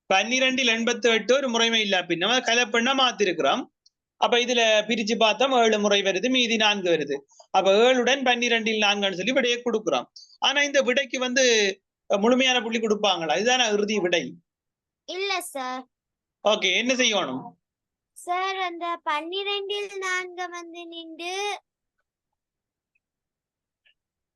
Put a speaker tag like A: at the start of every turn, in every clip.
A: 12 88 ஒரு முறைமை இல்ல பின்ன கலப்பெண்ண மாத்திருக்கிறோம். அப்ப இதுல பிரிச்சு பார்த்தோம் 7 முறை வருது, மீதி 4 வருது. அப்ப 7உடன் 12 4 சொல்லி விடையை கொடுக்கிறோம். ஆனா இந்த விடைக்கு முழுமையான புள்ளி கொடுப்பாங்களா? இதுதானே இறுதி விடை?
B: இல்ல சார்.
A: ஓகே, என்ன செய்யணும்
B: சார்? அந்த 12 4 நின்று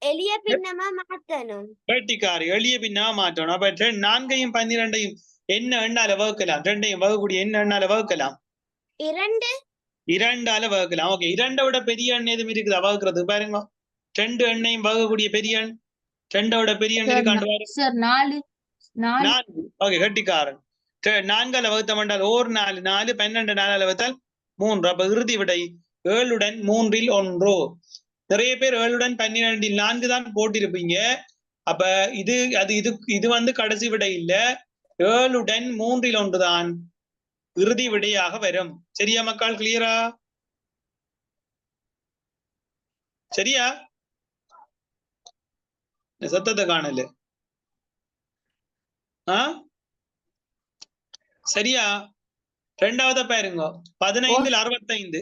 B: எளிய பின்னமா மாத்தணும்.
A: வேட்டிக்காரி எளிய பின்னமா மாற்றணும். அப்ப 4ஐயும் 12ஐயும் என்ன எண்ணால வகுக்கலாம்? 2ஐயும் வகுக்கூடிய என்ன எண்ணால வகுக்கலாம்? 2ஆல வகுக்கலாம். ஓகே, 2ஐ விட பெரிய எண் எதுவும் இருக்குதா வகுக்கிறது? பாருங்க, 2 எண்ணையும் வகுக்கூடிய பெரிய எண் 2ஐ விட பெரிய எண் இருக்காண்டு பாருங்க.
C: சார் 4.
A: ஓகே, கட்டிக்காரன். 4ஆல வகுத்தம் என்றால் 1 4 4 12 4ஆல வகுத்தால் 3. அப்ப இறுதி விடை 7உடன் 3ல் 1. நிறைய பேர் 7உடன் 12ல் 4 தான் போட்டிருப்பீங்க. அப்ப இது கடைசி விடை இல்ல, 7உடன் 3ல் 1 தான் இறுதி விடையாக வரும். சரியா மக்கள்? கிளியரா? சரியா? சத்தத்தை காணல. சரியா? ரெண்டாவது பாருங்க, 15ல் 65.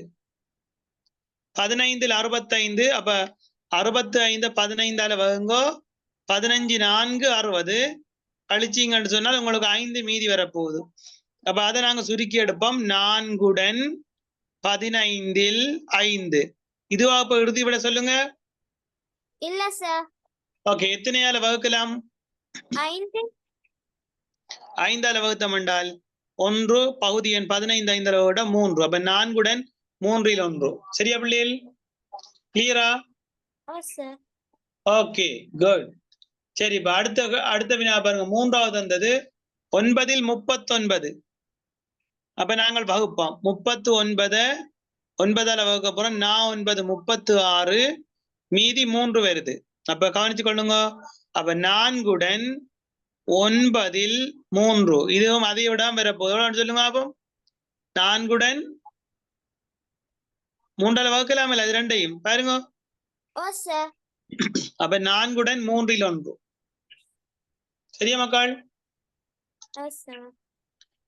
A: 15ல் 65. அப்ப 65 15ஆல வகுங்கோ. 15 4 60 கழிச்சிங்கன்னு சொன்னால் உங்களுக்கு 5 மீதி வரப்போகுது. அப்ப அதை நாங்க சுருக்கி எடுப்போம். 4உடன் 15ல் 5. இதுவா இப்ப இறுதி விட சொல்லுங்க.
B: இல்ல சார்.
A: ஓகே, எத்தனையால வகுக்கலாம்?
B: 5.
A: 5ஆல வகுத்தம் என்றால் 1 பகுதி எண் 15 5ஆல விட 3. அப்ப 4உடன் 3ல் 1. சரியா பிள்ளைகள்? கிளியரா? Okay, good. சரி, இப்ப அடுத்த வினா பாருங்க. 3வது வந்தது 9ல் 39. அப்ப நாங்கள் வகுப்போம். 39 9ஆல வகுக்க போறோம். 9 36 மீதி 3 வருது. அப்ப கவனிச்சு கொள்ளுங்க. அப்ப 4உடன் 9ல் 3. இதுவும் அதை விட வரப்போகுது. சொல்லுங்க. அப்போ 4உடன் 3ஆல வகுக்கலாம் இல்ல? அது ரெண்டையும் பாருங்க. அப்ப 4உடன் 3ல் 1. சரியா மக்கள்?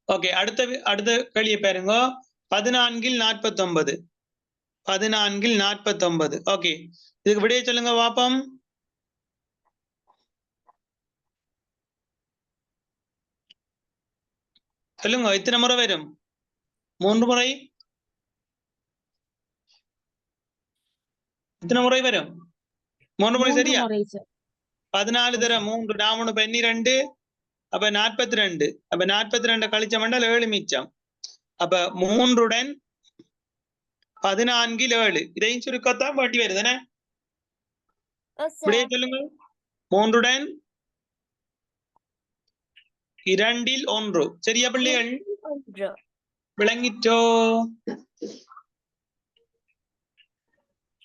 A: ஓகே, அடுத்த கேள்வியை பாருங்க. 14ல் 49. 14ல் 49. ஓகே, இதுக்கு விடையை சொல்லுங்க பாப்போம். சொல்லுங்க, எத்தனை முறை வரும்? 3 முறை. எத்தனை முறை வரும்? 3 முறை. சரியா? 14 தர 3 4 12. அப்ப 42. அப்ப 42 கழிச்ச மண்டல் 7 மிச்சம். அப்ப 3உடன் 14ல் 7. இதையும் சுருக்கத்தான் பாட்டி வருதுனே. விடையை சொல்லுங்க. 3உடன் 2ல் 1. சரியா பிள்ளைகள்? விளங்கிட்டோ?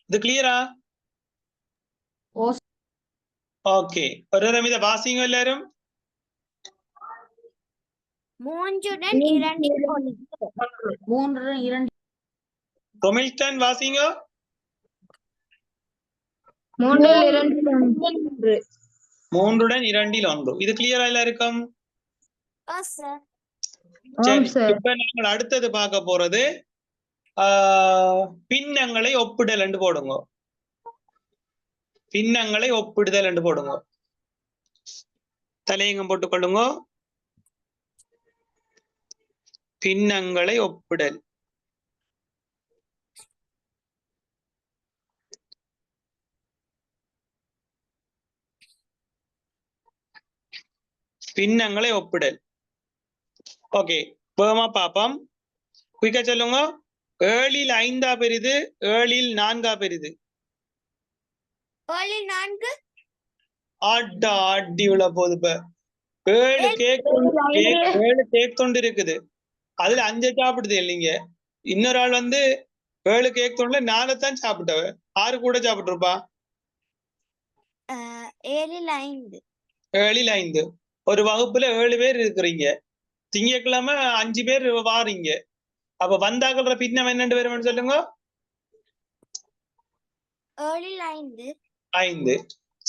A: இது கிளியரா? ஓகே, ஒரு இதை வாசிங்க எல்லாரும்.
B: 3உடன் 2ல் 1.
A: ரொமில்டன் வாசிங்க.
C: 3உடன் 2ல்
A: 1. இது கிளியரா எல்லாருக்கும்? இப்ப நாங்கள் அடுத்தது பார்க்க போறது பின்னங்களை ஒப்பிடல் என்று போடுங்க. பின்னங்களை ஒப்பிடுதல் என்று போடுங்க. தலையங்கம் போட்டுக் கொள்ளுங்க. பின்னங்களை ஒப்பிடல். பின்னங்களை ஒப்பிடல். ஓகே, வேகமா பாப்போம். குயிக்கா சொல்லுங்க. 7ல் 5 பெரிது, 7ல் 4 பெரிது?
B: 7ல் 4.
A: அடி உள்ள போது. இப்ப 7 கேக் தொண்டு இருக்குது, அதுல 5 சாப்பிடுது இல்லைங்க. இன்னொரு ஆள் 7 கேக் தொண்டுல 4 தான் சாப்பிட்டவ. 6 கூட சாப்பிட்டுருப்பா.
B: 7ல் 5.
A: 7ல் 5. ஒரு வகுப்புல 7 பேர் இருக்கிறீங்க. திங்கட்கிழமை 5 பேர் வாரீங்க. அப்ப வந்தாக்குற பின்னம் என்னண்டு வரும்னு சொல்லுங்க.
B: 7ல் 5.
A: 5.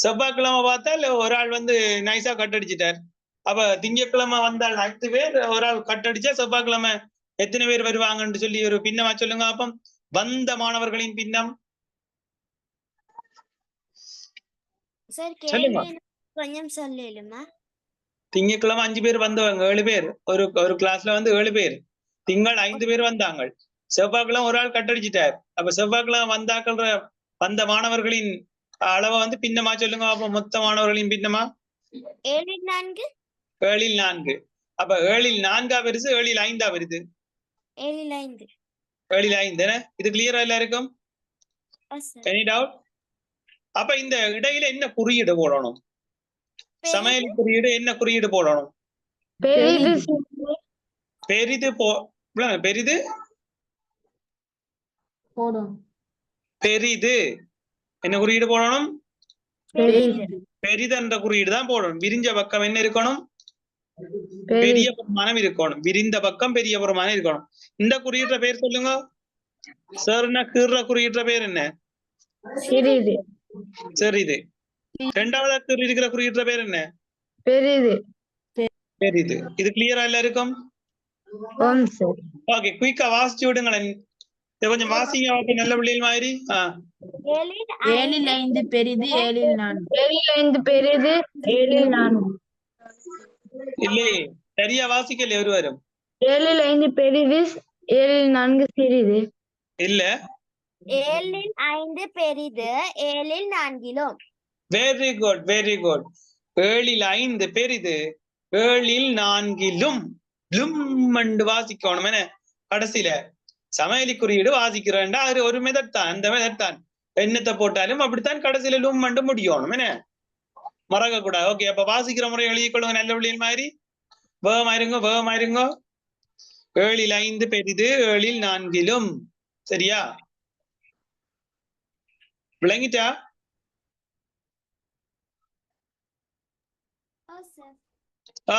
A: செவ்வாய்க்கிழமை பார்த்தால் ஒரு ஆள் வந்து நைஸா கட்டடிச்சிட்டார். அப்ப திங்கட்கிழமை வந்தால் 10 பேர், ஒரு ஆள் கட்டடிச்சா செவ்வாய்க்கிழமை எத்தனை பேர் வருவாங்கன்னு சொல்லி ஒரு பின்னமா சொல்லுங்க. அப்ப வந்த மாணவர்களின் பின்னம்
B: சார்
A: சொல்லுங்க.
B: கேள்வி கொஞ்சம் சொல்லலுமா?
A: திங்கட்கிழமை 5 பேர் வந்தவங்க, 7 பேர் ஒரு கிளாஸ்ல வந்து 7 பேர். திங்கள் 5 பேர் வந்தாங்க. செவ்வாய்க்கிழமை ஒரு ஆள் கட்டடிச்சிட்டார். அப்ப செவ்வாய்க்கிழமை வந்த மாணவர்களின் அளவை வந்து பின்னமா சொல்லுங்க. அப்ப மொத்த மாணவர்களின் பின்னமா
B: 7
A: 7 4. அப்ப 7 4 வருது, 7 5 வருது.
B: 7
A: 7 5 இது கிளியரா எல்லாருக்கும்? Any doubt? அப்ப இந்த இடையில என்ன குறியீடு போடணும்? சமையல் குறியீடு என்ன குறியீடு போடணும்?
C: பெரிது
A: பெரிது பெரிது
C: போடும்.
A: பெரிது என்ன குறியீடு போடணும்?
C: பெரிது
A: பெரிது என்ற குறியீடு தான் போடணும். விரிஞ்ச பக்கம் என்ன இருக்கணும்? பெரிய பெருமானம் இருக்கணும். விரிந்த பக்கம் பெரிய பெருமானம் இருக்கணும். இந்த குறியீட்ட பேர் சொல்லுங்க. சார்னா கீற குறியீட்ட பேர் என்ன?
C: சிறிது
A: சிறிது. இரண்டாவது இருக்கிற குறியீட்ட பேர் என்ன?
C: பெரிது.
A: பெரிது. இது கிளியரா எல்லாருக்கும்?
C: ஓம் சார்.
A: ஓகே, குயிக்கா வாசிச்சு விடுங்களேன். இதை கொஞ்சம் வாசிங்க நல்ல பிள்ளைகள் மாதிரி.
B: 7
C: 5 பெரிது 7 4. 7 5 பெரிது 7 4.
A: இல்லையே, சரியா வாசிக்கல ஒருவரும்.
C: 7 5 பெரிது 7 4 சிறிது.
A: இல்ல.
B: 7 5 பெரிது 7 4.
A: Very good, very good. 7 5 பெரிது 7 4 வாசிக்கணும். என்ன கடைசியில சமையலி குறியீடு வாசிக்கிறேன்டா அது ஒரு மெதட் தான். அந்த மெதட் தான் என்னத்தை போட்டாலும் அப்படித்தான் கடைசியில லும் மண்டு முடியணும். என்ன மறக்க கூடாது. ஓகே, அப்ப வாசிக்கிற முறை எழுதிக்கொள்ளுங்க நல்ல பிள்ளைகள் மாதிரி. வேகமாயிருங்க, வேகமாயிருங்க. 7 5 பெரிது 7 4. சரியா? விளங்கிட்டா?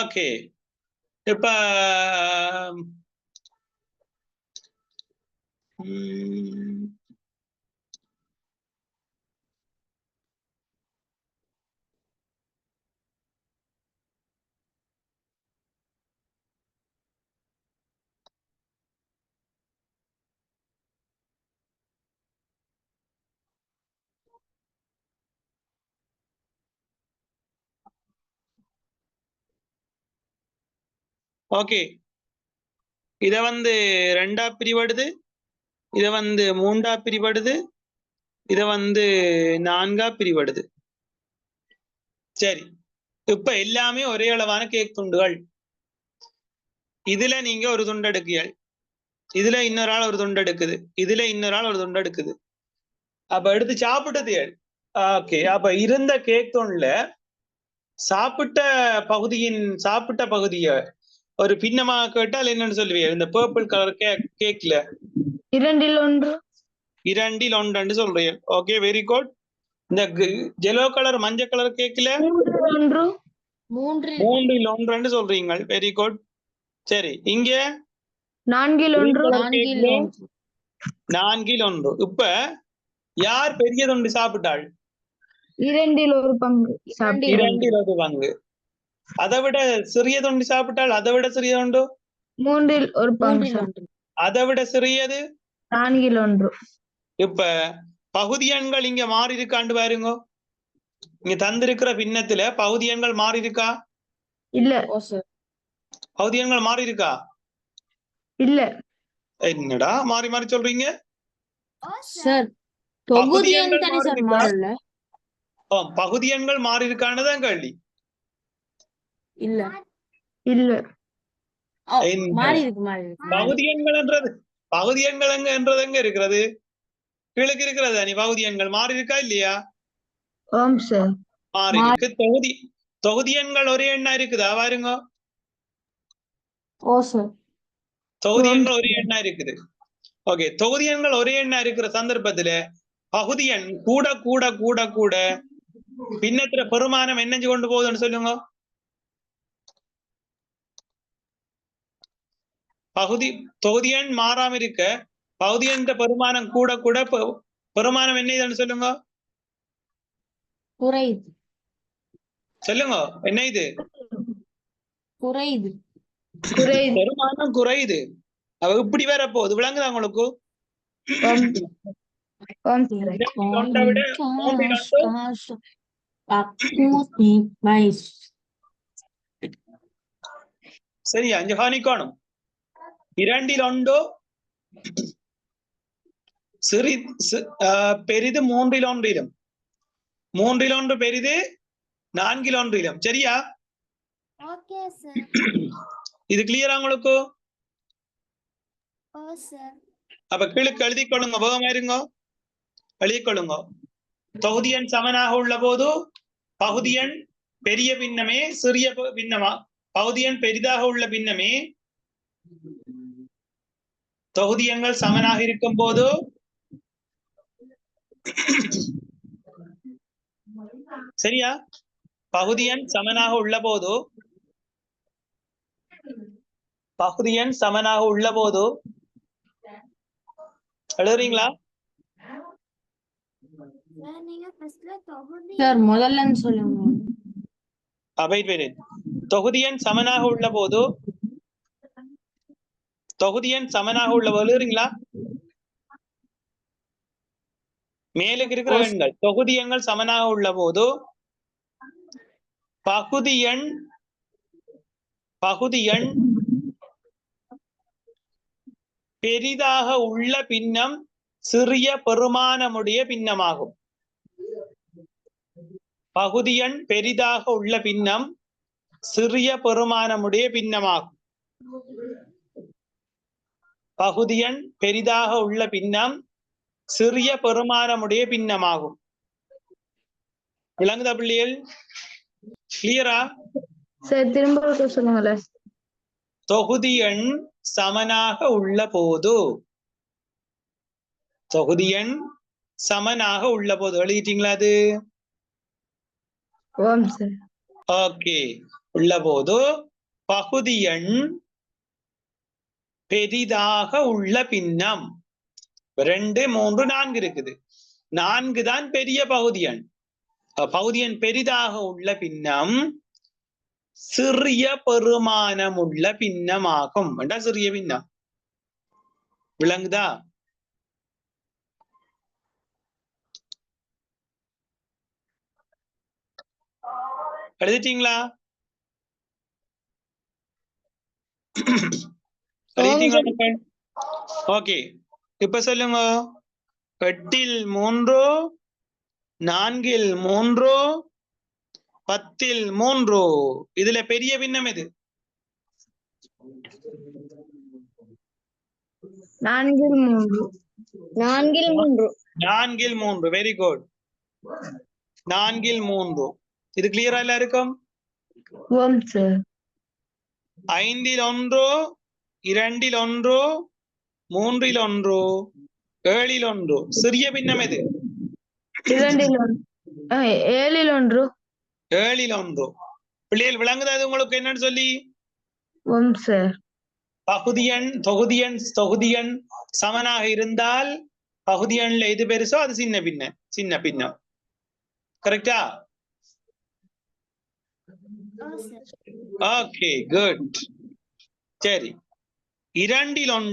A: ஓகே, இப்ப ஓகே, இத வந்து 2ஆ பிரிவடுது, இத வந்து 3ஆ பிரிவடுது, இத வந்து 4ஆ பிரிவடுது. சரி, இப்ப எல்லாமே ஒரே அளவான கேக் துண்டுகள். இதுல நீங்க ஒரு துண்டு எடுக்கீங்க, இதுல இன்னொரு ஆள் ஒரு துண்டு எடுக்குது, இதுல இன்னொரு ஆள் ஒரு துண்டு எடுக்குது. அப்ப எடுத்து சாப்பிட்டது. ஓகே, அப்ப இருந்த கேக் துண்டுல சாப்பிட்ட பகுதியை ஒரு பின்னமா கேட்டால் என்னன்னு சொல்லுவீங்க? இந்த பர்பிள் கலர் கேக்ல
C: 2
A: 2 1 சொல்றீங்க. Okay, very good. இந்த yellow கலர் மஞ்சள் கலர் கேக்ல 3 1 சொல்றீங்க. Very good. சரி, இங்க
C: 4
A: 1. இப்ப யார் பெரிய துண்டு சாப்பிட்டாள்?
C: 2 1 பங்கு.
A: 2 1 பங்கு. அதை விட சிறிய துண்டு சாப்பிட்டால் அதை விட சிறிய துண்டு
C: 3 1 பங்கு.
A: அதை விட சிறியது
C: 4 1.
A: இப்ப பகுதி எண்கள் இங்க மாறி இருக்காண்டு பாருங்க. இங்க தந்திருக்கிற பின்னத்துல பகுதி எண்கள் மாறி இருக்கா?
C: இல்ல.
A: பகுதி எண்கள் மாறி இருக்கா?
C: இல்ல.
A: என்னடா மாறி மாறி சொல்றீங்க?
C: சார்
A: பகுதி எண்கள் மாறல. பகுதி எண்கள் மாறி இருக்கானதான் கேள்வி.
C: இல்ல இல்ல.
A: பகுதி எண்கள் என்றது எங்க இருக்கிறது? கீழக்கு இருக்கிறதா? நீ பகுதி எண்கள் மாறி இருக்கா இல்லையா?
C: ஆம் சார்.
A: மாறி இருக்கு. தொகுதி எண்கள் ஒரே எண்ணா இருக்குதா பாருங்க. தொகுதி எண்கள் ஒரே எண்ணா இருக்குது. ஓகே, தொகுதி எண்கள் ஒரே எண்ணா இருக்கிற சந்தர்ப்பத்துல பகுதி எண் கூட கூட கூட கூட பின்னத்துல பெருமானம் என்னஞ்சு கொண்டு போகுதுன்னு சொல்லுங்க. தொகுதி எண் மாறாம இருக்க பகுதி எண் பெருமானம் கூட கூட பெருமானம் என்ன சொல்லுங்க.
C: குறையுது
A: சொல்லுங்க, என்ன இது?
C: குறையுது
A: பெருமானம் குறையுது. அவ இப்படி வேற போகுது, விளங்குதா உங்களுக்கு? இரண்டில் ஒன்றை விட மூன்றில் ஒன்று. சரியா, இங்க கவனிக்கணும். இரண்டில் ஒன்று பெரிது மூன்றில் ஒன்றிலும், மூன்றில் ஒன்று பெரிது நான்கில் ஒன்றிலும். சரியா?
B: Okay sir.
A: இது கிளியரா உங்களுக்கு?
B: ஓ சார்.
A: அப்ப கீழுக்கு எழுதி கொள்ளுங்க, வேகமா இருங்க, எழுதி கொள்ளுங்க. தொகுதி எண் சமனாக உள்ள போது பகுதி எண் பெரிய பின்னமே சிறிய பின்னமா, பகுதி எண் பெரிதாக உள்ள பின்னமே தொகுதி எண்கள் சமனாக இருக்கும் போது சரியா, பகுதி எண் சமனாக உள்ள போது, பகுதி எண் சமனாக உள்ள போது எழுதுறீங்களா?
B: நீங்க ஃபர்ஸ்ட்ல தொகுதி
C: சார் முதல்ல சொல்லுங்க.
A: தொகுதி எண் சமனாக உள்ள போது, தொகுதி எண் சமனாக உள்ள போது எழுதுறீங்களா? மேலுக்கு இருக்கிற எண்கள் தொகுதி எண்கள் சமனாக உள்ள போது பகுதி எண் பெரிதாக உள்ள பின்னம் சிறிய பெருமானமுடைய பின்னமாகும். பகுதி எண் பெரிதாக உள்ள பின்னம் சிறிய பெருமானமுடைய பின்னமாகும். பகுதி எண் பெரிதாக உள்ள பின்னம் சிறிய பெருமானமுடைய பின்னமாகும். விளங்குதா பிள்ளைகள்? கிளியரா?
C: சார் திரும்ப சொல்லுங்களேன்.
A: தொகுதி எண் சமனாக உள்ள போது, தொகுதி எண் சமனாக உள்ள போது எழுதிட்டீங்களா? அது ஓகே. உள்ள போது பகுதி எண் பெரிதாக உள்ள பின்னம் 2, 3, 4 இருக்குது. 4 தான் பெரிய பகுதி எண். பகுதி எண் பெரிதாக உள்ள பின்னம் சிறிய பெருமானம் உள்ள பின்னமாகும். சிறிய பின்னம். விளங்குதா? எழுதிட்டீங்களா? ஓகே. இப்ப சொல்லுங்க. 8ல் 3, 4ல் 3, 10ல் 3. இதுல பெரிய பின்னம் எது?
C: 4ல் 3.
B: 4ல் 3.
A: 4ல் 3. Very good. 4ல் 3. இது கிளியரா எல்லாருக்கும்? 5ல் 1, 2ல் 1, 3ல் 1, 7ல் 1. சிறிய பின்னம் எது?
C: 7ல் 1.
A: 7ல் 1. பிள்ளைகள் விளங்குதா அது உங்களுக்கு என்னன்னு சொல்லி? தொகுதி எண் சமனாக இருந்தால் பகுதி எண்ல எது பெருசோ அது சின்ன பின்னம். கரெக்டா? Okay, good. சரி, 2ல் 1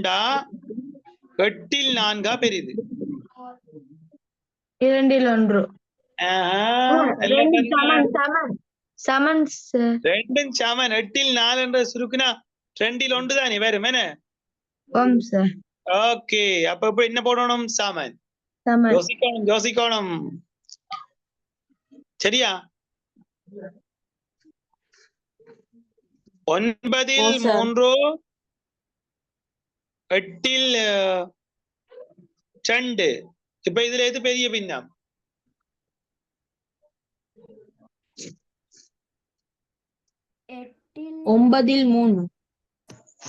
A: 8ல் 4 பெரிது.
C: 2ல் 1. சமன் சார்.
A: 2ம் சமன். 8ல் 4 என்ற சுருக்குனா 2ல் 1 தானே வரும் என்ன? ஓகே. அப்ப இப்ப என்ன போடணும்? சமன். யோசிக்கணும். சரியா? 9ல் 3, 8ல் 2. இப்ப இதுல எது பெரிய பின்னம்?
C: 9ல் 3.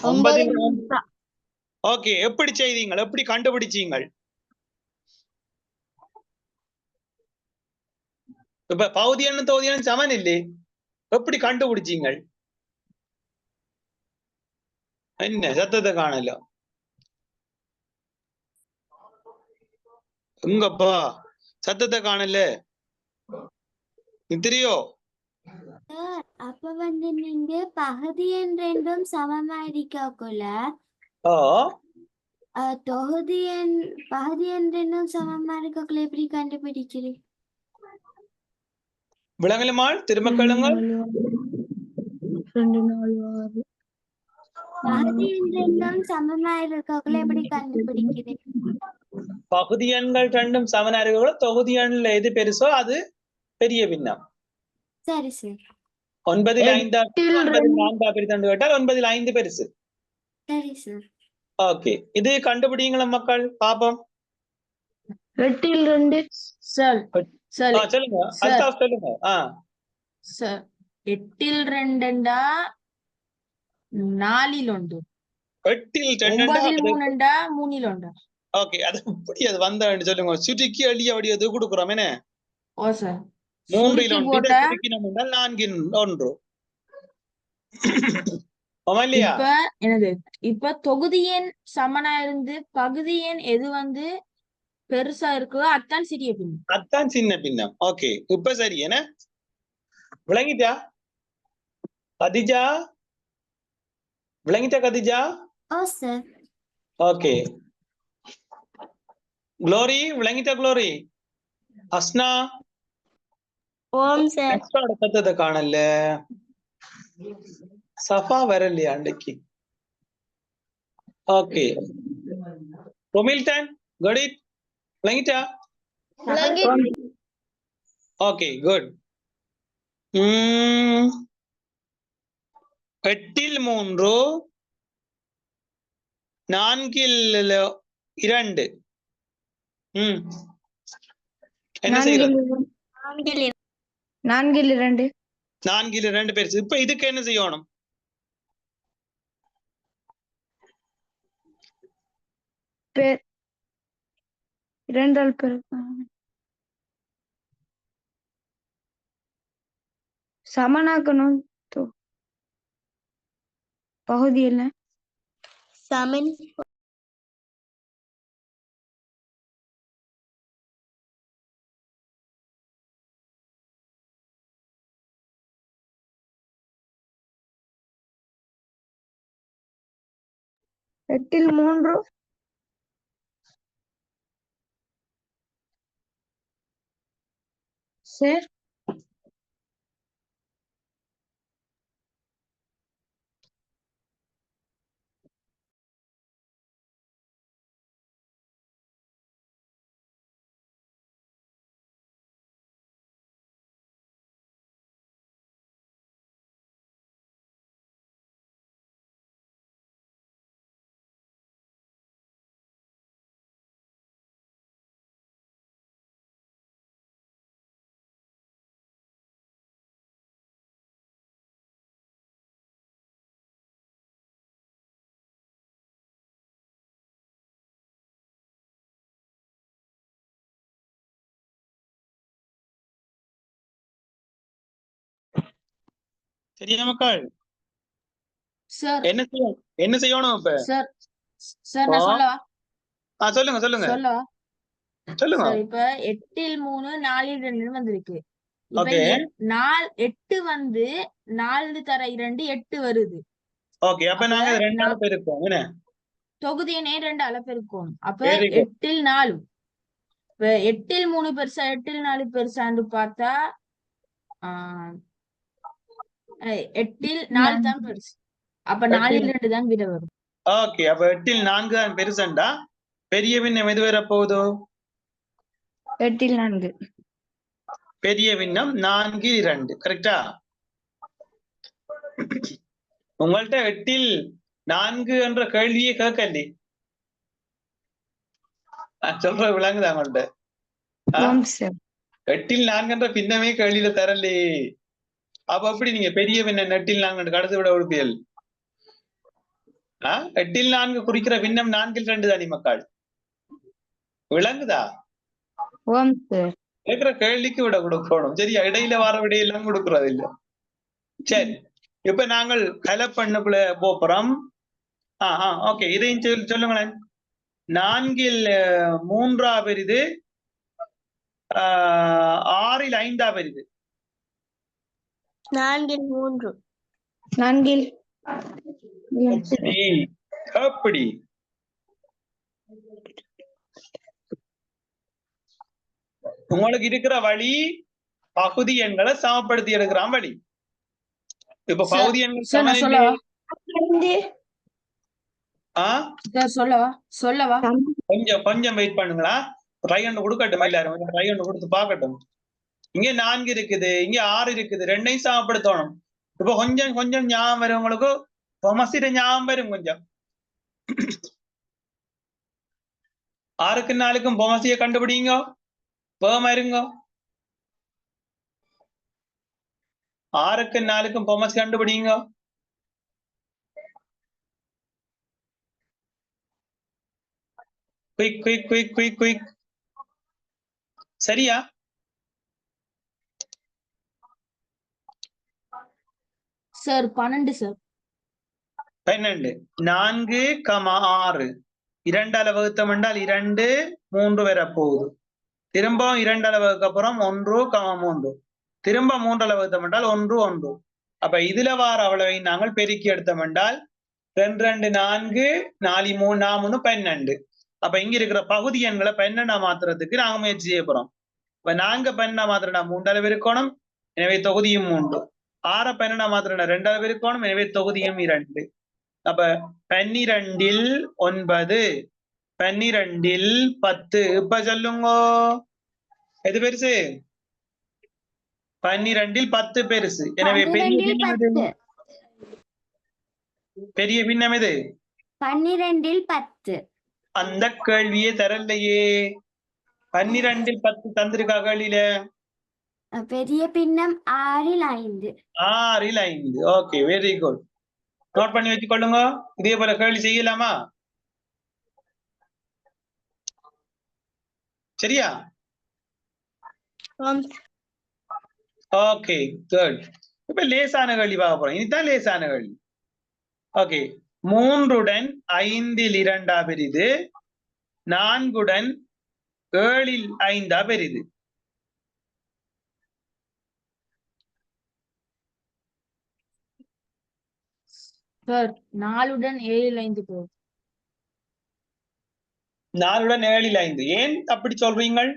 A: 9ல் 3. ஓகே. எப்படி செய்தீங்க? எப்படி கண்டுபிடிச்சீங்க? இப்ப பகுதி எண்ணும் தொகுதி எண்ணும் சமன் இல்லை, எப்படி கண்டுபிடிச்சீங்க? என்ன சத்தத்தை காணல? எங்கப்பா சத்தத்தை காணல? நித்திரியோ
B: அப்ப வந்து நீங்க பகுதி எண் ரெண்டும் சமமா இருக்கக்குள்ள
A: ஓ
B: தொகுதி எண் பகுதி எண் ரெண்டும் சமமா இருக்கக்குள்ள எப்படி கண்டுபிடிக்கிறீங்க?
A: விளங்கலுமாள் திரும்ப கேளுங்க.
C: 2 4 6
B: பகுதி எண் ரெண்டும் சமமா இருக்கக்குள்ள எப்படி கண்டுபிடிக்கிறீங்க?
A: பகுதி எண்கள் ரெண்டும் சமனா இருக்கோ தொகுதி எண்ல எது பெருசோ அது பெரிய பின்னம்.
B: சரி சார்.
A: 9ல் 5
C: 8ல்
A: 9ல் 4 பிரித்தண்டு கேட்டால் 9ல் 5 பெருசு.
B: சரி சார்.
A: ஓகே, இது கண்டுபிடிங்களா மக்கள் பாப்போம்.
C: 8ல் 2 சார் சார்
A: சொல்லுங்க
C: சார்
A: அல்தாஃப் சொல்லுங்க.
C: சார் 8ல் 2ண்டா 4ல் 1
A: 8ல் 2
C: 9ல் 3ண்டா 3ல் 1
A: ஓகே, அது இப்படி அது வந்தான்னு சொல்லுங்க. சுருக்கி அள்ளி அப்படி அது கொடுக்குறோம் என்ன?
C: ஓ சார்
A: 3ல் 1
C: போட்ட
A: இதை சுருக்கினோம் என்றால் 4ல் 1. இல்லையா?
C: இப்ப என்னது இப்ப தொகுதி எண் சமனா இருந்து பகுதி எண் எது வந்து பெருசா இருக்குதோ அதான் சிறிய பின்னம்.
A: அதான் சின்ன பின்னம். ஓகே, இப்ப சரி என்ன விளங்கிட்டா கதிஜா? விளங்கிட்டா கதிஜா?
B: ஓ சார்.
A: ஓகே, குளோரி விளங்கிட்டா? குளோரி, அஸ்னா
B: ஓம் சார்.
A: கத்தத காணல, சஃபா வரலையா அன்னைக்கு? ஓகே, ரொமில்டன் குட் விளங்கிட்டா? Okay good. 8ல் 3 4ல் 2 என்ன செய்யறது?
C: 4ல் 2
A: 4ல் 2 பெருசு. இப்ப இதுக்கு என்ன செய்யணும்?
C: பேர் 2ஆல் பெருக்கணும். சமனாக்கணும் பகுதியில
B: சமன்.
C: எட்டில் 3 சார்
A: சரியா மக்கள்?
C: சார்
A: என்ன செய்யணும் இப்ப?
C: சார் சார் நான் சொல்லவா?
A: சொல்லுங்க சொல்லுங்க
C: சொல்லவா
A: சொல்லுங்க.
C: சார் இப்ப 8ல் 3 4ல் 2 வந்திருக்கு. இப்ப
A: ஓகே
C: 8 வந்து 4 தர 2 8 வருது.
A: ஓகே, அப்ப நாங்க 2ஆல பெருக்கோம் என்ன?
C: தொகுதி எண்ணே 2ஆல பெருக்கணும். அப்ப
A: Very good.
C: 8ல் 4 இப்ப 8ல் 3 பெருசா 8ல் 4 பெருசான்னு பார்த்தா 8ல் 4 தான் பெருசு. அப்ப 4ல் 2 தான் விட வரும்.
A: ஓகே, அப்ப 8ல் 4 தான் பெருசண்டா பெரிய பின்னம் எது வர போகுதோ?
C: 8ல் 4
A: பெரிய பின்னம் 4ல் 2. கரெக்டா? உங்கள்ட்ட 8ல் 4 என்ற கேள்வியே கேட்கலே. சொல்ற விளங்குதா உங்கள்ட்ட? 8ல் 4 என்ற பின்னமே கேள்வியில தரலே. அப்ப எப்படி நீங்க பெரிய பின்னம் 8ல் 4 கடைசி விட உறுப்பியல்? 8ல் 4 குறிக்கிற பின்னம் 4ல் 2 தானே மக்கள்? விளங்குதா? கேட்கிற கேள்விக்கு விட கொடுக்கணும். சரியா? இடையில வார விடையெல்லாம் கொடுக்கறது இல்ல. சரி, இப்ப நாங்கள் கலப்பண்ணுக்குள்ள போறோம். ஓகே, இதையும் சொல்லுங்களேன். 4ல் 3 பெரிது, 6ல் 5 பெரிது.
B: நான்கில் 3.
C: நான்கில்
A: எப்படி எப்படி உங்களுக்கு இருக்கிற வழி பகுதி எண்களை சமப்படுத்தி எடுக்கிறான் வழி. இப்ப
C: Sir,
A: பகுதி எண்கள்
C: sir, நான்
A: சமம்
C: சொல்லவா?
A: இல்லையே. ஆ
C: Sir, சொல்லவா?
A: கொஞ்சம் வெயிட் பண்ணுங்களா. ட்ரை ஒன்று கொடுக்கட்டும், எல்லாரும் ட்ரை ஒன்று கொடுத்து பார்க்கட்டும். இங்க 4 இருக்குது, இங்க 6 இருக்குது, ரெண்டையும் சமப்படுத்தணும். இப்ப கொஞ்சம் ஞாபகம் வரும் உங்களுக்கு. பொமசிட ஞாபகம் வரும் கொஞ்சம். 6க்கும் 4க்கும் பொமசிய கண்டுபிடிங்க, வேகமா இருங்க. 6க்கும் 4க்கும் பொமசி கண்டுபிடிங்க. Quick quick quick quick quick. சரியா?
C: Sir 12 sir.
A: 12. 4,6 2ஆல வகுத்தம் என்றால் 2 3 வரப்போகுது. திரும்ப 2ஆல வகுக்க அப்புறம் 1,3 திரும்ப 3ஆல வகுத்தம் என்றால் 1 1. அப்ப இதுல வார அவ்வளவை நாங்கள் பெருக்கி எடுத்தோம் என்றால் 2 2 4 4 3 3 12. அப்ப இங்க இருக்கிற பகுதி எண்களை 12 மாத்திரத்துக்கு நாங்க முயற்சி செய்ய போறோம். இப்ப 4 12 மாத்திரம்னா 3ஆல பெருக்கணும், எனவே தொகுதியும் 3. 6 12 மாத்திரம்னா 2ஆல பெருக்கணும், எனவே தொகுதியும் 2. அப்ப 12 9 12 10. இப்ப சொல்லுங்க எது பெருசு? 12 10 பெருசு. எனவே பெரிய
B: 12
A: பின்னம் எது?
B: 10.
A: பெரிய பின்னம் எது?
B: 12 10.
A: அந்த கேள்வியே தரலையே. 12 10 தந்திருக்கா கேள்வியில?
B: பெரிய பின்னம் 6 5.
A: 6 5. Okay, very good. நோட் பண்ணி வச்சுக்கொள்ளுங்க. இதே போல கேள்வி செய்யலாமா? சரியா? Okay, good. இப்ப லேசான கேள்வி பார்க்க போறோம். இதுதான் லேசான கேள்வி. ஓகே, 3 5 பெரிது, 4 7 5 பெரிது.
C: சார் 4 7 5 போகுது.
A: 4 7 5. ஏன் அப்படி சொல்றீங்கள்?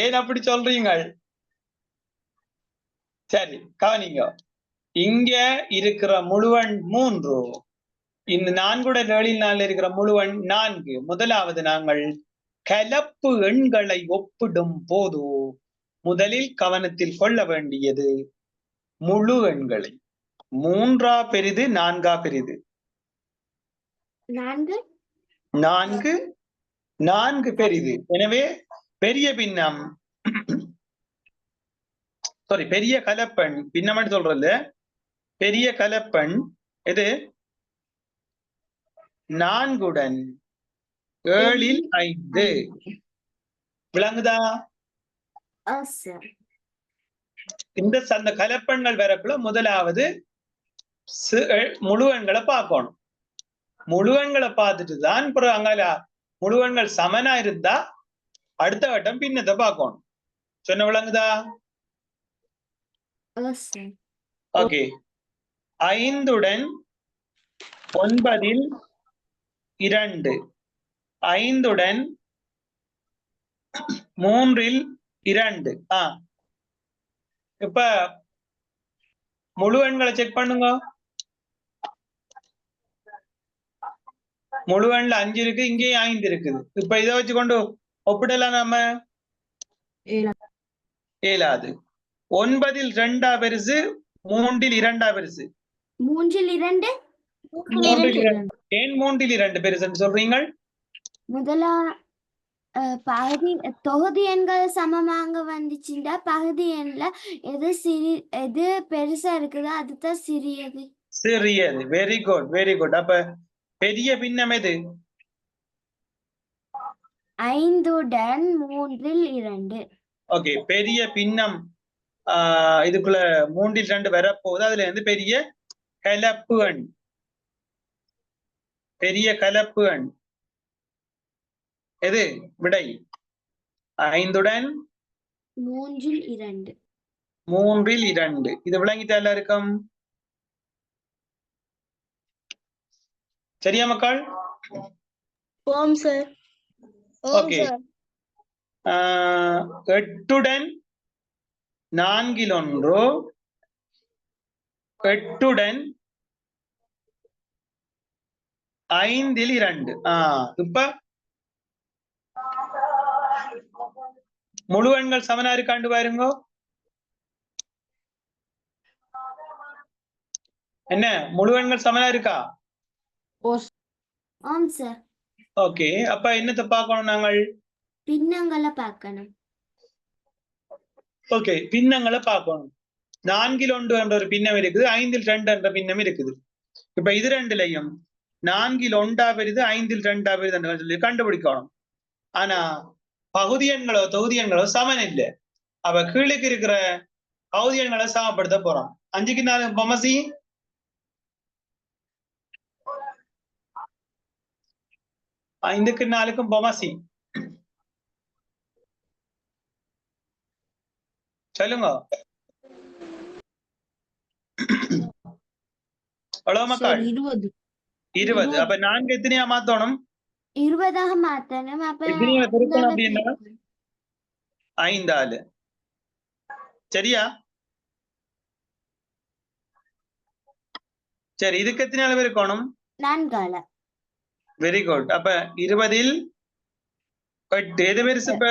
A: ஏன் அப்படி சொல்றீங்கள்? சரி, கவனிங்க. இங்க இருக்கிற முழுவன் 3, இந்த 4 7 4 இருக்கிற முழுவன் 4. முதலாவது நாங்கள் கலப்பு எண்களை ஒப்பிடும் போது முதலில் கவனத்தில் கொள்ள வேண்டியது முழு எண்களை. 3 பெரிது 4 பெரிது?
B: 4
A: 4 பெரிது. எனவே பெரிய பின்னம் பெரிய கலப்பெண் பின்னம் சொல்றது, பெரிய கலப்பெண் எது? 4 7 5. விளங்குதா? இந்த கலப்பெண்கள் வரக்குள்ள முதலாவது முழு எண்களை பார்க்கணும். முழு எண்களை பார்த்துட்டு தான் அங்க முழு எண்கள் சமனா இருந்தா அடுத்த வட்டம் பின்னத்தை பார்க்கணும். சொன்ன விளங்குதா? ஓகே. 5 9 2, 5 3 2. இப்ப முழு எண்களை செக் பண்ணுங்க. முழு எண்ல 5 இருக்கு, இங்கேயும் 5 இருக்குது. இப்ப இதை வச்சு கொண்டு ஒப்பிடலாம் நாம? இயலாது. 9 2 பெருசு, 3 2 பெருசு?
B: 3 2.
A: ஏன் 3 2 பெருசுன்னு சொல்றீங்க?
B: முதலா பகுதி தொகுதி எண்கள் சமமாக வந்துச்சுன்னா பகுதி எண்ல எது பெருசா இருக்குதோ அதுதான் சிறியது.
A: சிறியது. Very good, very good. அப்ப பெரிய பின்னம் எது?
B: 5 3 2.
A: ஓகே, பெரிய பின்னம் இதுக்குள்ள 3 2 வரப்போகுது. அதுல இருந்து பெரிய கலப்பு எண். பெரிய கலப்பு எண் எது விடை 5உடன்
B: 3ல் 2.
A: 3ல் 2. இது விளங்கிட்டா எல்லாருக்கும்? சரியா மக்கள்?
B: ஓம் சார்.
A: ஓகே. 8உடன் 4ல் 1, 8உடன் 5ல் 2. இப்ப முழு எண்கள் சமனா இருக்காண்டு பாருங்க. என்ன முழு எண்கள் சமனா இருக்கா?
B: ஆம் சார்.
A: ஓகே, அப்ப என்னத்தை பார்க்கணும் நாங்கள்?
B: பின்னங்களை பார்க்கணும்.
A: ஓகே, பின்னங்களை பார்க்கணும். 4ல் 1 என்ற ஒரு பின்னம் இருக்குது, 5ல் 2 என்ற பின்னம் இருக்குது. இப்ப இது ரெண்டுலையும் 4ல் 1 பெரிது 5ல் 2 பெரிது சொல்லி கண்டுபிடிக்கணும். ஆனா பகுதி எண்களோ தொகுதி எண்களோ சமன் இல்லை. அவ கீழுக்கு இருக்கிற பகுதி எண்களை சமப்படுத்த போறோம். 5க்கு 4 பொமசி, 5க்கு 4க்கும் பொமசி. சொல்லுங்க. எவ்வளவு மக்கள்? 20. அப்ப 4 எத்தனையா மாத்தணும்?
B: 20ஆக மாத்தணும். அப்ப
A: எத்தனையா பெருக்கணும் அப்படின்னா 5ஆல. சரியா? சரி, இதுக்கு எத்தனையால பெருக்கணும்?
B: 4ஆல.
A: Very good. அப்ப 20ல் 8. எது பெருசு இப்ப?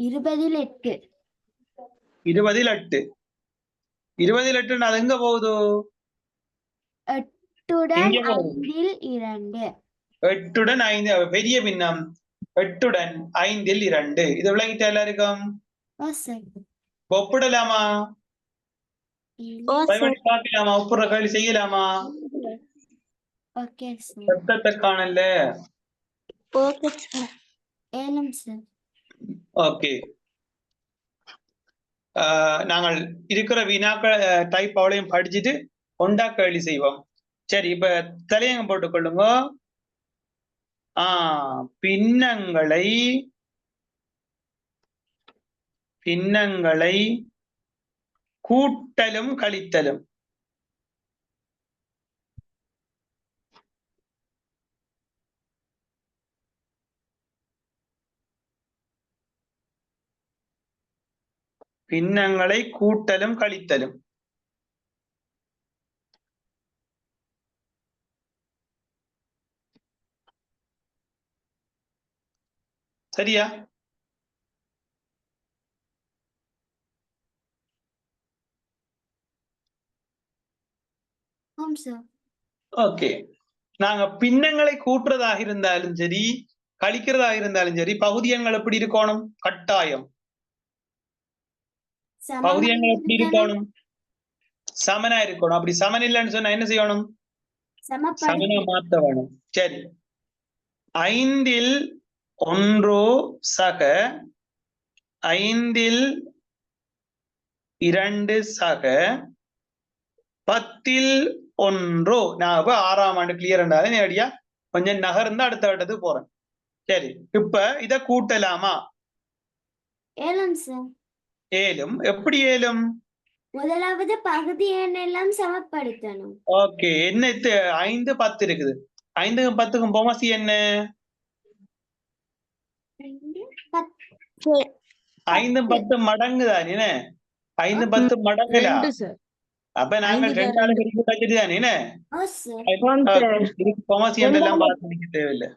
B: 20ல் 8.
A: 20ல் 8. 20ல் 8 அது எங்க போகுது?
B: 8உடன்
A: இங்க போகுது.
B: 5ல் 2.
A: 8உடன் 5. பெரிய பின்னம் 8உடன் 5ல் 2. இது விளங்கிட்டா எல்லாருக்கும்?
B: ஓ சார்.
A: ஒப்பிடலாமா?
B: ஓ சார்.
A: பார்க்கலாமா? ஒப்புற கேள்வி செய்யலாமா?
B: Okay sir.
A: சத்தத்தை காணல.
B: Okay sir. ஏலம் சார்.
A: ஓகே, நாங்கள் இருக்கிற வினாக்கள் டைப் அவளையும் படிச்சுட்டு ஒண்டா கேள்வி செய்வோம். சரி, இப்ப தலையங்கம் போட்டுக்கொள்ளுங்க. பின்னங்களை கூட்டலும் கழித்தலும். பின்னங்களை கூட்டலும் கழித்தலும். சரியா?
B: ஆம் சார்.
A: ஓகே, நாங்க பின்னங்களை கூட்டுறதாக இருந்தாலும் சரி கழிக்கிறதாக இருந்தாலும் சரி பகுதி எண்கள் எப்படி இருக்கணும்? கட்டாயம் பகுதி எண்கள் எப்படி இருக்கணும்? சமனா இருக்கணும். அப்படி சமன் இல்லைன்னு சொன்னா என்ன செய்யணும்? சமனா மாத்த வேணும். சரி, 5ல் 1 சக 5ல் 2 சக 10ல் 1. நான் இப்ப 6ஆம் ஆண்டு கிளியர் என்றாலும் நேரடியா கொஞ்சம் நகர்ந்து அடுத்த வட்டத்துக்கு போறேன். சரி, இப்ப இத கூட்டலாமா?
B: ஏலம் சார்.
A: ஏலும். எப்படி ஏலும்?
B: முதலாவது பகுதி எண் எல்லாம் சமப்படுத்தணும்.
A: ஓகே, என்ன 5 10 இருக்குது. 5க்கும் 10க்கும் பொமசி என்ன? 5 10 மடங்கு தானே? 5 10 மடங்குல. அப்ப நாங்கள் 2ஆல பெருக்கி வச்சுட்டு தானே பொமசி எல்லாம் பார்த்து தேவையில்லை.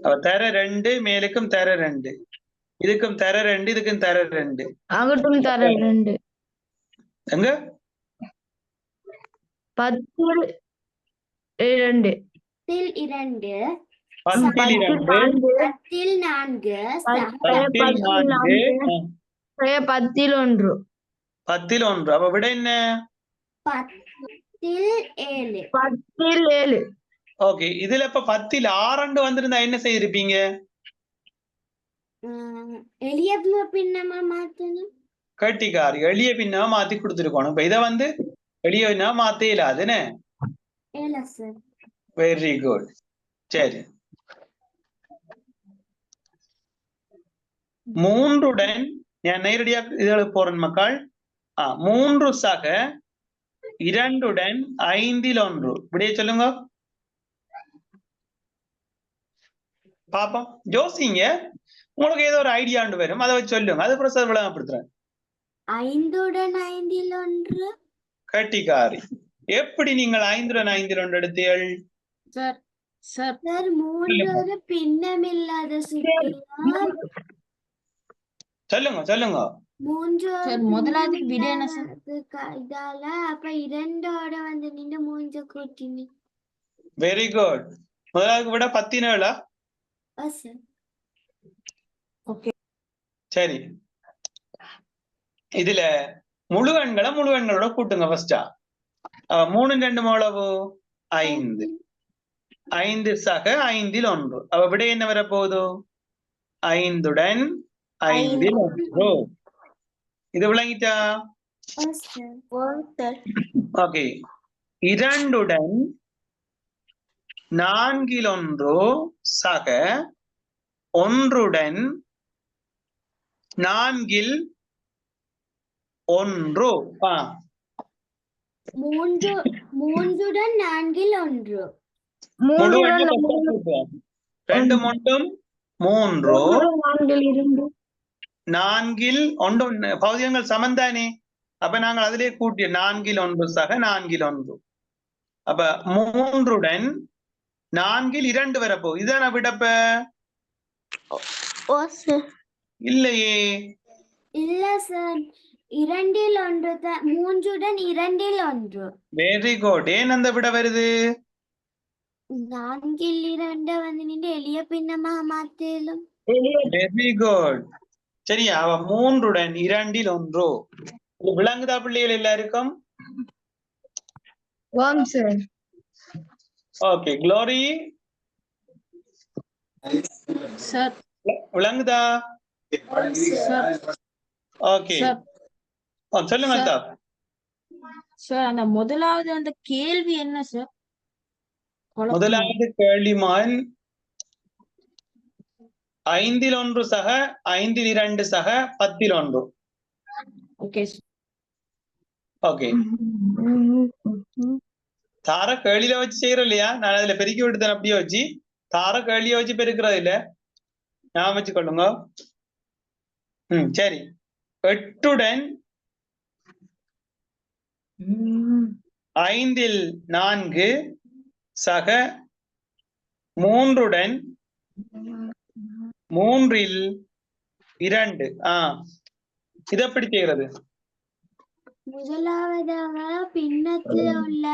A: அப்ப தர 2 மேலுக்கும் தர 2, இதுக்கும் தர 2, இதுக்கும் தர 2,
C: அகட்டும் தர 2.
A: எங்க
C: 10ல் 2.
B: 10ல் 2.
A: 10ல் 2.
B: 10ல் 4.
C: 10ல் 1.
A: 10ல் 1. அப்ப விட என்ன?
B: 10ல் 7.
C: 10ல் 7.
A: ஓகே, இதுல இப்ப 10ல் 6 வந்திருந்தா என்ன செய்திருப்பீங்க?
B: எளிய பின்னமா மாத்தணும்.
A: கட்டிக்கார் எளிய பின்னமா மாத்தி கொடுத்துருக்கணும். இப்ப இதை எளிய பின்னமா மாத்த இயலாதுன்னு.
B: ஏல சார்.
A: Very good. சரி, 3 நான் நேரடியாக இதழ் போறேன் மக்கள். 3 சக 2 5 இப்படியே சொல்லுங்க பாப்போம். யோசிங்க, உங்களுக்கு ஏதோ ஒரு ஐடியாண்டு வரும், அதை வச்சு சொல்லுங்க. அது பிரசாத் விளங்கப்படுத்துறேன்.
B: 5 5
A: கட்டிக்காரி, எப்படி நீங்கள் 5 5 எடுத்தீர்கள்?
C: சார் சார்
B: சார் 3 பின்னமில்லாத சுட்டினால்
A: சொல்லுங்க சொல்லுங்க.
B: 3
C: சார் முதலாவதுக்கு விட என்ன சார்?
B: இதால அப்ப 2 வந்து நின்று 3 கூட்டினி.
A: Very good. முதலாவது விட 17.
B: சார்.
C: ஓகே.
A: சரி, இதுல முழு எண்களோட கூட்டுங்க ஃபர்ஸ்டா. 3 2 எவ்வளவு? 5. 5 சக 5 அவ விட என்ன வர போகுது? 5 5 இது விளங்கிட்டா? ஓகே. 2 4 சக 1 4
B: 3 3 4
A: முழு எண்ணை கூட்டுவோம். 2 3 3 4 1 பகுதியங்கள் சமந்தானே. அப்ப நாங்கள் அதிலே கூட்டிய 4 1 சக 4 1. அப்ப 3 4 2 வரப்போ இதான விடப்ப? இல்லையே.
B: இல்ல சார், 2 1 தான். 3 2 1.
A: Very good. ஏன் அந்த விட வருது?
B: 4 2 வந்து நின்று எளிய பின்னமா மாத்தலும்.
A: Very good. சரியா? அவ 3 2 1. இது விளங்குதா பிள்ளைகள் எல்லாருக்கும்? ஓகே. க்ளோரி
C: சார்
A: விளங்குதா?
C: சார்
A: ஓகே,
C: சார்
A: சொல்லுங்க
C: சார்.
A: அல்தாப்.
C: சார் அந்த முதலாவது அந்த கேள்வி என்ன சார்?
A: முதலாவது கேள்விமான் 5 1 சக 5 2 சக 10 1.
C: ஓகே.
A: ஓகே, தார கேள்வியில வச்சு செய்யறோம் இல்லையா? நான் அதுல பெருக்கி விட்டுத்தேன். அப்படியே வச்சு தார கேள்வியை வச்சு பெருக்கிறது இல்ல, ஞாபகம் வச்சுக்கொள்ளுங்க. சரி. 8 5 4 சக 3 3 2. இது எப்படி செய்கிறது?
B: முதலாவதாக பின்னத்துல உள்ள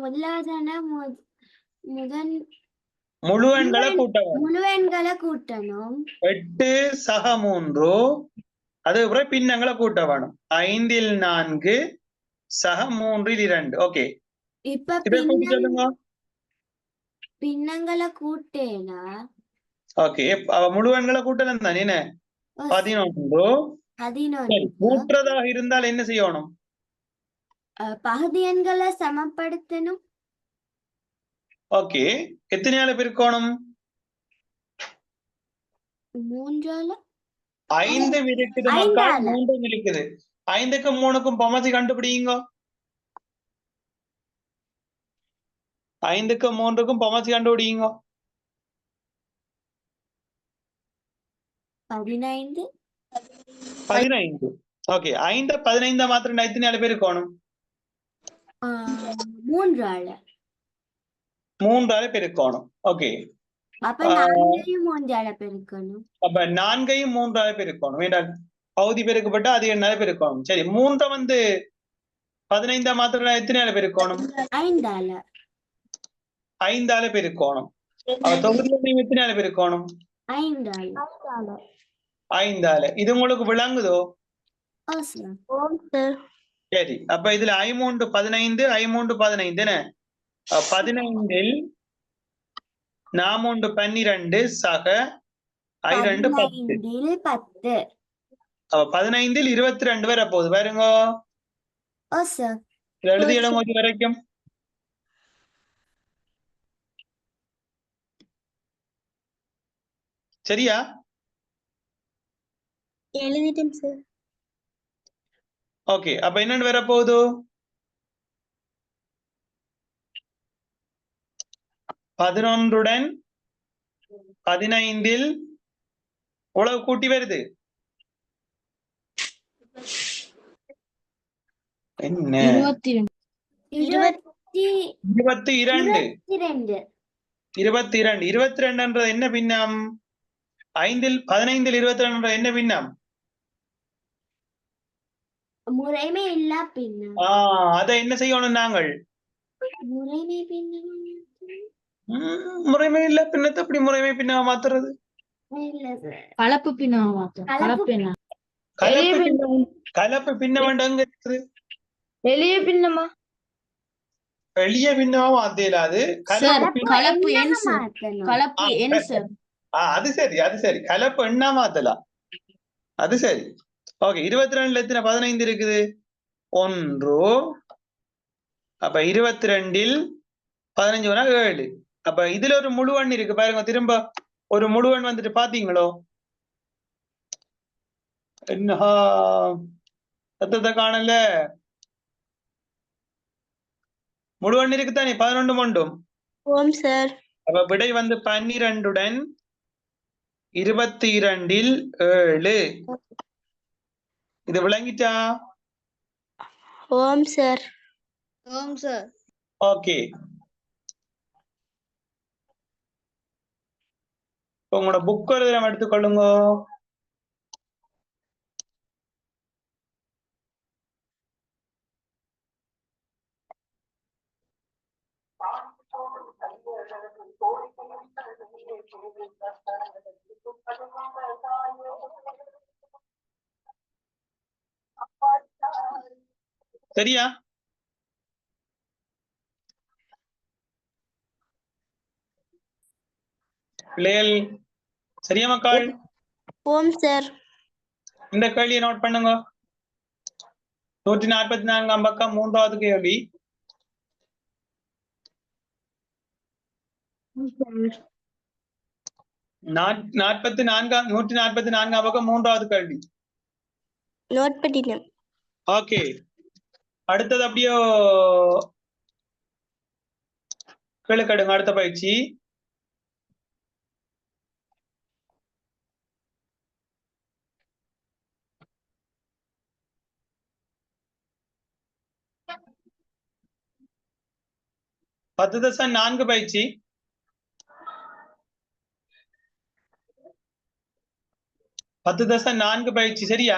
B: முதலாவதான
A: முழு எண்களை கூட்டவும்.
B: முழு எண்களை கூட்டணும்.
A: 8 சக 3, அதுக்கப்புறம் பின்னங்களை கூட்ட வேணும். 5 4 சக 3 2. ஓகே,
B: இப்ப
A: சொல்லுங்க.
B: பின்னங்களை கூட்டேனா?
A: ஓகே, முழு எண்களை கூட்டலாம் தானே. 11. கூட்டுறதாக இருந்தால் என்ன செய்யணும்?
B: பகுதி எண்களை சமப்படுத்தணும்.
A: ஓகே, எத்தனையால பெருக்கணும்?
B: 3ஆல.
A: 5 இருக்குது மக்கள், 3 இருக்குது. 5க்கும் 3க்கும் பமசி கண்டுபிடிங்க. 5க்கும் 3க்கும் பமசி கண்டுபிடிங்க.
B: 15.
A: 15. ஓகே, 5 15 மாத்திரம் எத்தனையால பெருக்கணும்?
B: 3ஆல.
A: 3ஆல பெருக்கணும். ஓகே,
B: அப்ப 4ஐயும் 3ஆல பெருக்கணும்.
A: அப்ப 4ஐயும் 3ஆல பெருக்கணும். வேண்டாம், பகுதி பெருக்கப்பட்டா அது என்னால பெருக்கணும். சரி, 3 வந்து 15 மாத்திரம் எத்தனையால பெருக்கணும்?
B: 5ஆல.
A: 5ஆல பெருக்கணும். தொகுதி எத்தனையால பெருக்கணும்?
B: 5ஆல.
A: 5ஆல. இது உங்களுக்கு விளங்குதோ? சரி, அப்ப இதுல 5 15 5 15 என்ன? 15 4 12 சக 2 10. 15 22 வர போகுது பாருங்க. எழுதியிடம் வரைக்கும் சரியா?
B: எழுதிட்டேன் சார்.
A: ஓகே, அப்ப என்னன்னு வர போகுது? 11 15 உழவு கூட்டி வருது என்ன?
C: 22.
A: 22
B: 22.
A: 22 என்ன பின்னம்? 15 22 என்ன பின்னம்?
B: முறைமை இல்லா பின்னம்.
A: அதை என்ன செய்யணும் நாங்கள்?
B: முறைமை பின்னம்
A: முறைமை இல்ல பின்னத்தை அப்படி முறைமை பின்னமா மாத்துறது?
B: இல்ல சார்.
C: கலப்பு பின்னமா மாத்தணும். கலப்பு என்ன?
A: கலப்பு பின்ன வேண்டாங்க இருக்குது.
D: எளிய பின்னமா?
A: எளிய பின்னமா மாத்த இயலாது.
C: கலப்பு எண் சார்.
B: மாத்தணும்.
C: கலப்பு எண் சார்.
A: அது சரி கலப்பு எண்ணா மாத்தலாம். அது சரி. ஓகே, 22 எத்தனை 15 இருக்குது? 1. அப்ப 22 15 போனா 7. அப்ப இதுல ஒரு முழுவெண் இருக்கு பாருங்க. திரும்ப ஒரு முழுவெண் வந்துட்டு பாத்தீங்களோ? என்ன சத்தத்தை காணல. முழுவெண் இருக்குதானே 11 மண்டும்.
D: ஓம் சார்.
A: அப்ப விடை வந்து 12 22 7. இது விளங்கிட்டா?
D: ஓம் சார்.
B: ஓம் சார்.
A: ஓகே, உங்களோட புக் ஒரு தடவை எடுத்துக்கொள்ளுங்க. சரியா? பிள்ளைகள் சரியா மக்கள்?
D: ஓம் சார்.
A: இந்த கேள்வியை நோட் பண்ணுங்க. 144 பக்கம் 3வது கேள்வி. 144 பக்கம் 3வது கேள்வி.
D: நோட் பண்ணிட்டேன்.
A: ஓகே, அடுத்தது அப்படியே கேளுக்கடுங்க. அடுத்த பயிற்சி. பத்து தசம் 4 பயிற்சி. 10.4 பயிற்சி. சரியா?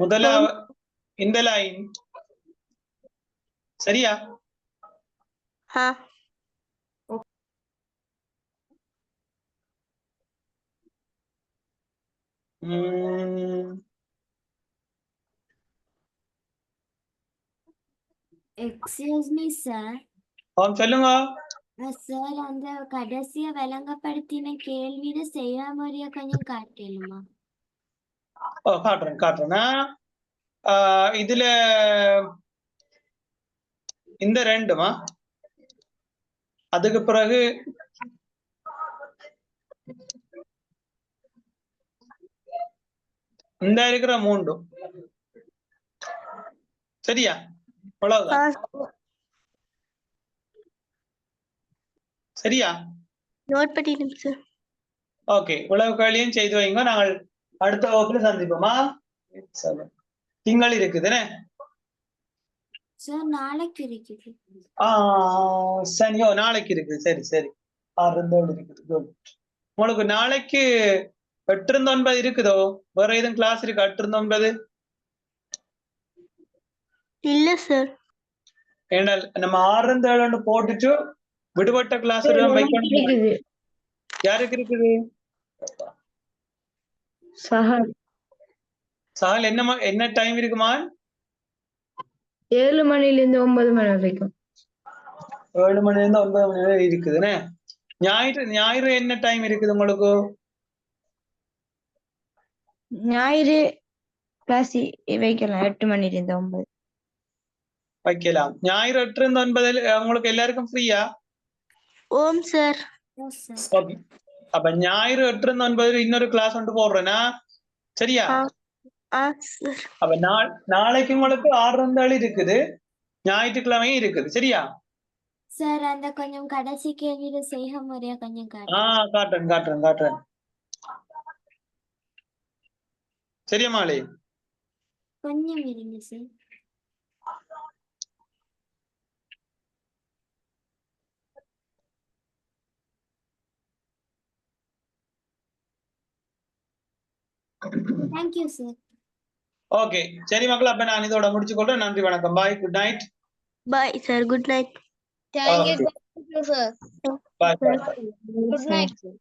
A: முதல்ல இந்த லைன் சரியா?
B: Excuse me sir.
A: சொல்லுங்க
B: சார், அந்த கடைசிய விளங்கப்படுத்தின கேள்வியில செய்யாமறிய கொஞ்சம் காட்டலுமா?
A: காட்டுறேன்னா இதுல இந்த ரெண்டுமா, அதுக்கு பிறகு இந்த இருக்கிற 3. சரியா? அவ்வளவுதான். சரியா?
D: நோட் பண்ணிட்டேன் சார்.
A: ஓகே, உழவு கேள்வியும் செய்து வைங்க. நாங்கள் அடுத்த வகுப்புல சந்திப்போமா? திங்கள் இருக்குதுன்னு
B: சார், நாளைக்கு இருக்குது.
A: சனியோ நாளைக்கு இருக்குது. சரி சரி, 6 இருக்குது. உங்களுக்கு நாளைக்கு 8-9 இருக்குதோ? வேற எதுவும் கிளாஸ் இருக்கு 8-9?
D: இல்ல சார்.
A: ஏன்னா நம்ம 6-7 போட்டுட்டு விடுபட்ட கிளாஸ் வைக்கணும். யாருக்கு இருக்குது? சஹல் என்ன டைம் இருக்குமா?
D: 7 மணிலிருந்து 9 மணி வரைக்கும்.
A: 7 மணிலிருந்து 9 மணி வரை இருக்குதுன்னு. ஞாயிறு என்ன டைம் இருக்குது உங்களுக்கு?
D: ஞாயிறு கிளாஸ் வைக்கலாம் 8 மணிலிருந்து 9
A: வைக்கலாம். ஞாயிறு 8-9 உங்களுக்கு எல்லாருக்கும் ஃப்ரீயா?
D: ஓம் சார்.
A: ஓகே, அப்ப ஞாயிறு 8-9 இன்னொரு கிளாஸ் வந்து போடுறேனா? சரியா?
D: சார்.
A: அப்ப நாளைக்கு உங்களுக்கு 6 இருக்குது, ஞாயிற்றுக்கிழமையும் இருக்குது. சரியா?
B: சார் அந்த கொஞ்சம் கடைசி கேள்வியில செய்க முறையா கொஞ்சம்
A: காட்டுறேன். சரியா மாலை?
B: கொஞ்சம் இருங்க சார். Thank you sir.
A: ஓகே சரி மக்கள், அப்ப நான் இதோட முடிச்சுக்கொள்றேன். நன்றி, வணக்கம், bye, good night.
D: Bye, sir. Good night.
A: Thank you,
B: sir.
A: Bye.
B: Good night, sir.